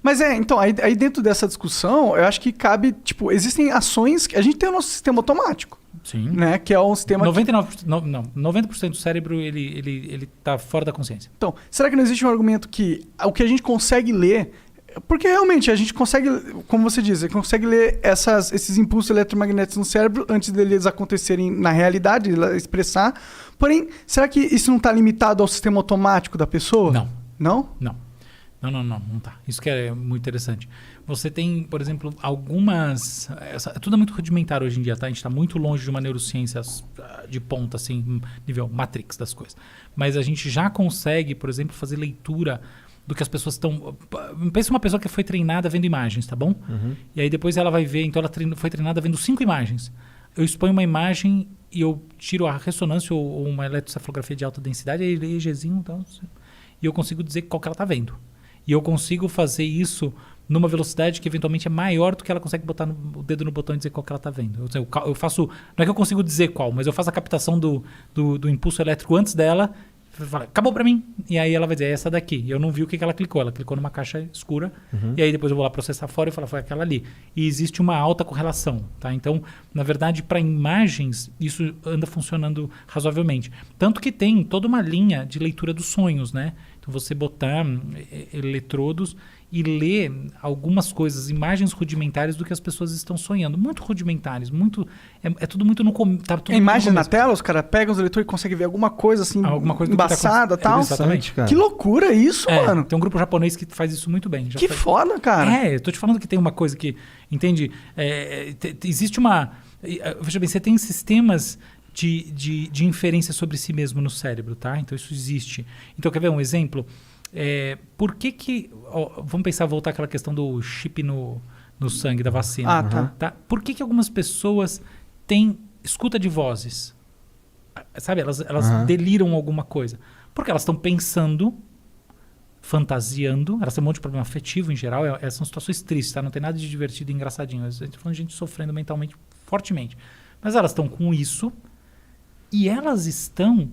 Mas então, aí dentro dessa discussão, eu acho que cabe, tipo, existem ações que a gente tem o nosso sistema automático. Sim. Né? Que é um sistema 90% do cérebro ele tá fora da consciência. Então, será que não existe um argumento que o que a gente consegue ler... Porque realmente a gente consegue, como você diz, consegue ler esses impulsos eletromagnéticos no cérebro antes deles acontecerem na realidade, expressar. Porém, será que isso não está limitado ao sistema automático da pessoa? Não. Não? Não tá. Isso que é muito interessante. Você tem, por exemplo, algumas... Tudo é muito rudimentar hoje em dia, tá? A gente está muito longe de uma neurociência de ponta, assim, nível Matrix das coisas. Mas a gente já consegue, por exemplo, fazer leitura do que as pessoas estão... Pensa uma pessoa que foi treinada vendo imagens, tá bom? Uhum. E aí depois ela vai ver... Então ela foi treinada vendo 5 imagens. Eu exponho uma imagem e eu tiro a ressonância ou uma eletrocefalografia de alta densidade, aí EEGzinho, então, e eu consigo dizer qual que ela está vendo. E eu consigo fazer isso numa velocidade que eventualmente é maior do que ela consegue botar o dedo no botão e dizer qual que ela está vendo. Eu faço... Não é que eu consigo dizer qual, mas eu faço a captação do impulso elétrico antes dela. Fala, acabou para mim. E aí ela vai dizer, é essa daqui. Eu não vi o que ela clicou. Ela clicou numa caixa escura. Uhum. E aí depois eu vou lá processar fora e falar, foi aquela ali. E existe uma alta correlação. Tá? Então, na verdade, para imagens, isso anda funcionando razoavelmente. Tanto que tem toda uma linha de leitura dos sonhos, né? Então, você botar eletrodos e ler algumas coisas, imagens rudimentares do que as pessoas estão sonhando. Muito rudimentares, muito... É tudo muito no começo. Tá imagem na tela, os caras pegam os eletrodos e conseguem ver alguma coisa assim, embaçada e tal. Exatamente, cara. Que loucura isso, mano. Tem um grupo japonês que faz isso muito bem. Que foda, cara. Eu tô te falando que tem uma coisa que... Entende? Existe uma... Veja bem, você tem sistemas de inferência sobre si mesmo no cérebro, tá? Então isso existe. Então, quer ver um exemplo? Por que vamos pensar, voltar àquela questão do chip no sangue, da vacina. Tá? Por que algumas pessoas têm escuta de vozes? Sabe, elas deliram alguma coisa. Porque elas estão pensando, fantasiando, elas têm um monte de problema afetivo em geral, são situações tristes, tá? Não tem nada de divertido e engraçadinho. A gente está falando de gente sofrendo mentalmente fortemente. Mas elas estão com isso e elas estão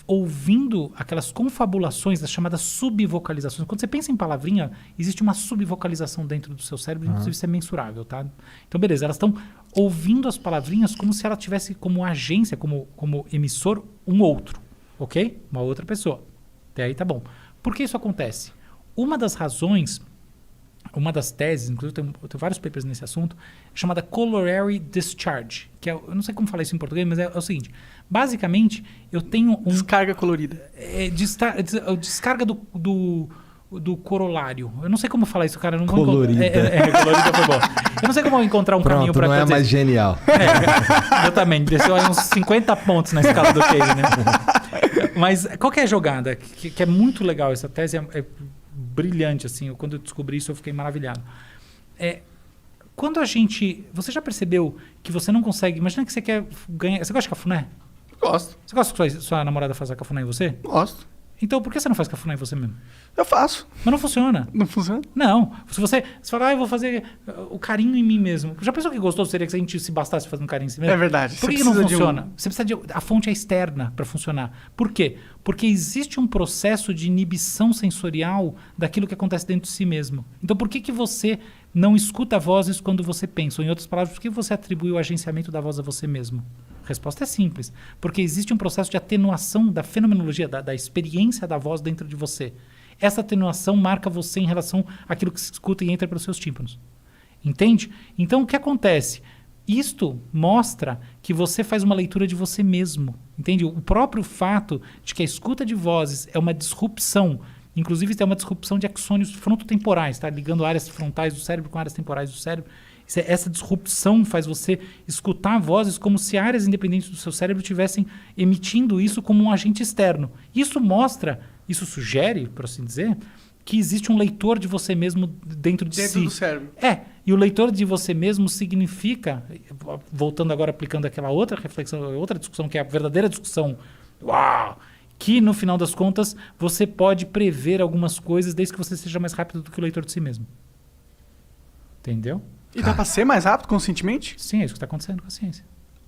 ouvindo aquelas confabulações, as chamadas subvocalizações. Quando você pensa em palavrinha, existe uma subvocalização dentro do seu cérebro, inclusive isso é mensurável, tá? Então, beleza, elas estão ouvindo as palavrinhas como se ela tivesse como agência, como emissor, um outro, ok? Uma outra pessoa. Até aí tá bom. Por que isso acontece? Uma das razões, uma das teses, inclusive eu tenho vários papers nesse assunto, é chamada corollary discharge, que é, eu não sei como falar isso em português, mas é o seguinte, basicamente eu tenho descarga colorida. Descarga do corolário. Eu não sei como falar isso, cara. Eu não colorida. Colorida foi bom. Eu não sei como encontrar um caminho para não é dizer. Mais genial. Exatamente. Desceu aí uns 50 pontos na escala do QI, né? Mas qual que é a jogada? Que é muito legal. Essa tese é brilhante, assim. Quando eu descobri isso, eu fiquei maravilhado. Quando a gente... Você já percebeu que você não consegue... Imagina que você quer ganhar... Você gosta de cafuné? Gosto. Você gosta que sua namorada faça cafuné em você? Gosto. Então, por que você não faz cafuné em você mesmo? Eu faço. Mas não funciona. Não funciona? Não. Se você fala, eu vou fazer o carinho em mim mesmo. Já pensou que gostoso seria que se a gente se bastasse fazendo carinho em si mesmo? É verdade. Por que não funciona? Você precisa de... A fonte é externa para funcionar. Por quê? Porque existe um processo de inibição sensorial daquilo que acontece dentro de si mesmo. Então, por que você não escuta vozes quando você pensa? Ou, em outras palavras, por que você atribui o agenciamento da voz a você mesmo? A resposta é simples. Porque existe um processo de atenuação da fenomenologia, da experiência da voz dentro de você. Essa atenuação marca você em relação àquilo que se escuta e entra pelos seus tímpanos. Entende? Então, o que acontece? Isto mostra que você faz uma leitura de você mesmo. Entende? O próprio fato de que a escuta de vozes é uma disrupção, inclusive é uma disrupção de axônios frontotemporais, tá? Ligando áreas frontais do cérebro com áreas temporais do cérebro. Essa disrupção faz você escutar vozes como se áreas independentes do seu cérebro estivessem emitindo isso como um agente externo. Isso sugere, por assim dizer, que existe um leitor de você mesmo dentro de si. Dentro do cérebro. E o leitor de você mesmo significa, voltando agora aplicando aquela outra reflexão, outra discussão, que é a verdadeira discussão, que no final das contas você pode prever algumas coisas desde que você seja mais rápido do que o leitor de si mesmo. Entendeu? E dá pra ser mais rápido conscientemente? Sim, é isso que está acontecendo com a ciência.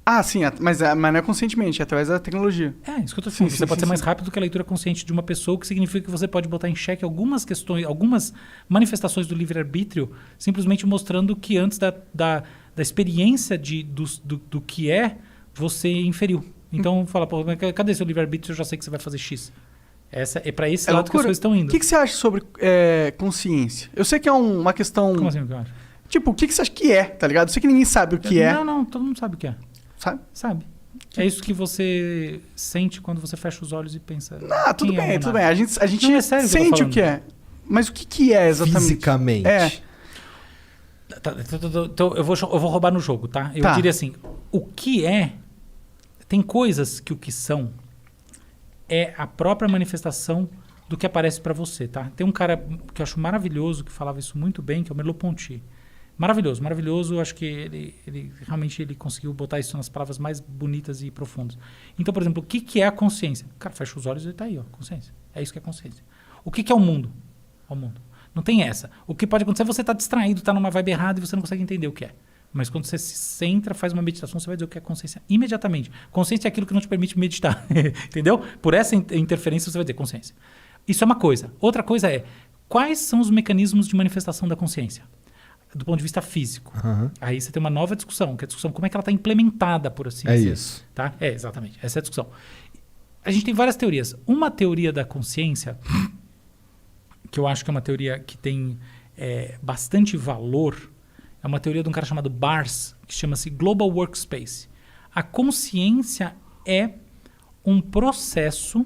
Ah, sim, mas não é conscientemente, é através da tecnologia. É, isso que eu tô falando. Sim, Você sim, pode sim, ser mais sim. rápido que a leitura consciente de uma pessoa, o que significa que você pode botar em xeque algumas questões, algumas manifestações do livre-arbítrio, simplesmente mostrando que antes da experiência do que é, você inferiu. Então, fala, pô, mas cadê seu livre-arbítrio? Eu já sei que você vai fazer X. É para esse lado que as coisas estão indo. O que você acha sobre consciência? Eu sei que é uma questão... Como assim, o que eu acho? Tipo, o que você acha que é, tá ligado? Eu sei que ninguém sabe o que é. Não, todo mundo sabe o que é. Sabe? Sabe. É isso que você sente quando você fecha os olhos e pensa. Ah, tudo quem é bem, o tudo Monark? bem. A gente Não, é sério que eu tô sente o falando. que é. Mas o que é exatamente? Fisicamente. É. Então, eu vou roubar no jogo, tá? Eu Tá. diria assim, o que é... Tem coisas que o que são é a própria manifestação do que aparece pra você, tá? Tem um cara que eu acho maravilhoso, que falava isso muito bem, que é o Merleau-Ponty. Maravilhoso, maravilhoso. Acho que ele realmente ele conseguiu botar isso nas palavras mais bonitas e profundas. Então, por exemplo, o que é a consciência? O cara fecha os olhos e tá aí, ó, consciência. É isso que é consciência. O que é o mundo? É o mundo. Não tem essa. O que pode acontecer é você estar distraído, estar numa vibe errada e você não consegue entender o que é. Mas quando você se centra, faz uma meditação, você vai dizer o que é consciência imediatamente. Consciência é aquilo que não te permite meditar. Entendeu? Por essa interferência, você vai dizer consciência. Isso é uma coisa. Outra coisa é, quais são os mecanismos de manifestação da consciência? Do ponto de vista físico. Aham. Aí você tem uma nova discussão, que é a discussão como é que ela está implementada, por assim É dizer. isso. Tá? É, exatamente. Essa é a discussão. A gente tem várias teorias. Uma teoria da consciência, que eu acho que é uma teoria que tem bastante valor, é uma teoria de um cara chamado Bars, que chama-se Global Workspace. A consciência é um processo,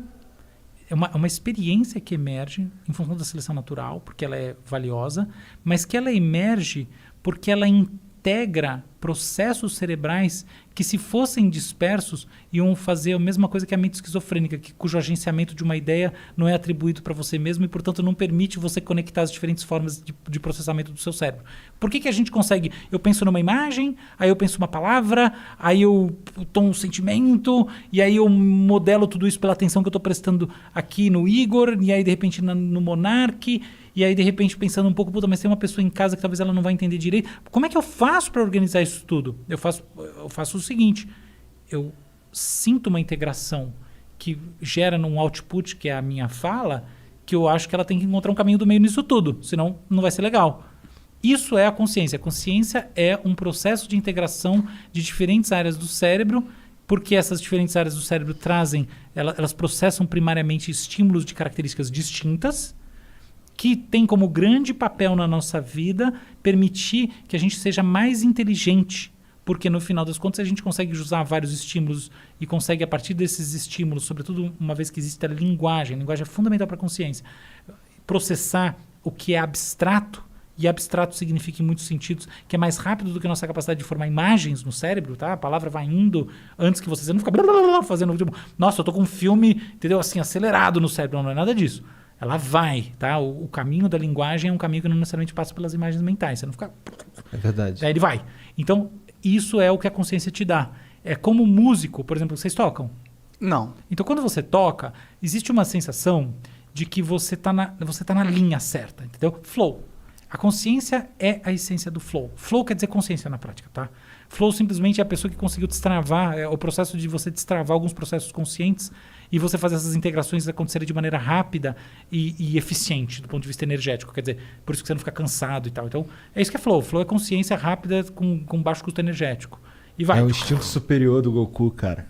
é uma experiência que emerge em função da seleção natural, porque ela é valiosa, mas que ela emerge porque ela integra processos cerebrais que, se fossem dispersos, iam fazer a mesma coisa que a mente esquizofrênica, cujo agenciamento de uma ideia não é atribuído para você mesmo e, portanto, não permite você conectar as diferentes formas de processamento do seu cérebro. Por que a gente consegue? Eu penso numa imagem, aí eu penso uma palavra, aí eu tomo um sentimento, e aí eu modelo tudo isso pela atenção que eu estou prestando aqui no Igor, e aí, de repente, no Monark, e aí, de repente, pensando um pouco, puta, mas tem uma pessoa em casa que talvez ela não vai entender direito. Como é que eu faço para organizar isso tudo? Eu faço o seguinte, eu sinto uma integração que gera num output, que é a minha fala, que eu acho que ela tem que encontrar um caminho do meio nisso tudo, senão não vai ser legal. Isso é a consciência. A consciência é um processo de integração de diferentes áreas do cérebro, porque essas diferentes áreas do cérebro elas processam primariamente estímulos de características distintas, que tem como grande papel na nossa vida permitir que a gente seja mais inteligente, porque no final das contas a gente consegue usar vários estímulos e consegue, a partir desses estímulos, sobretudo uma vez que existe a linguagem é fundamental para a consciência, processar o que é abstrato, e abstrato significa, em muitos sentidos, que é mais rápido do que a nossa capacidade de formar imagens no cérebro, tá? A palavra vai indo antes que você não fica fazendo tipo, nossa, eu tô com um filme, entendeu? Assim, acelerado no cérebro. Não é nada disso. Ela vai, tá? O caminho da linguagem é um caminho que não necessariamente passa pelas imagens mentais. Você não fica... É verdade. Aí ele vai. Então, isso é o que a consciência te dá. É como músico, por exemplo, vocês tocam? Não. Então, quando você toca, existe uma sensação de que você tá na linha certa, entendeu? Flow. A consciência é a essência do flow. Flow quer dizer consciência na prática, tá? Flow simplesmente é a pessoa que conseguiu destravar, é o processo de você destravar alguns processos conscientes e você fazer essas integrações acontecerem de maneira rápida e eficiente do ponto de vista energético. Quer dizer, por isso que você não fica cansado e tal. Então, é isso que é flow. Flow é consciência rápida com baixo custo energético. E vai. É o instinto superior do Goku, cara.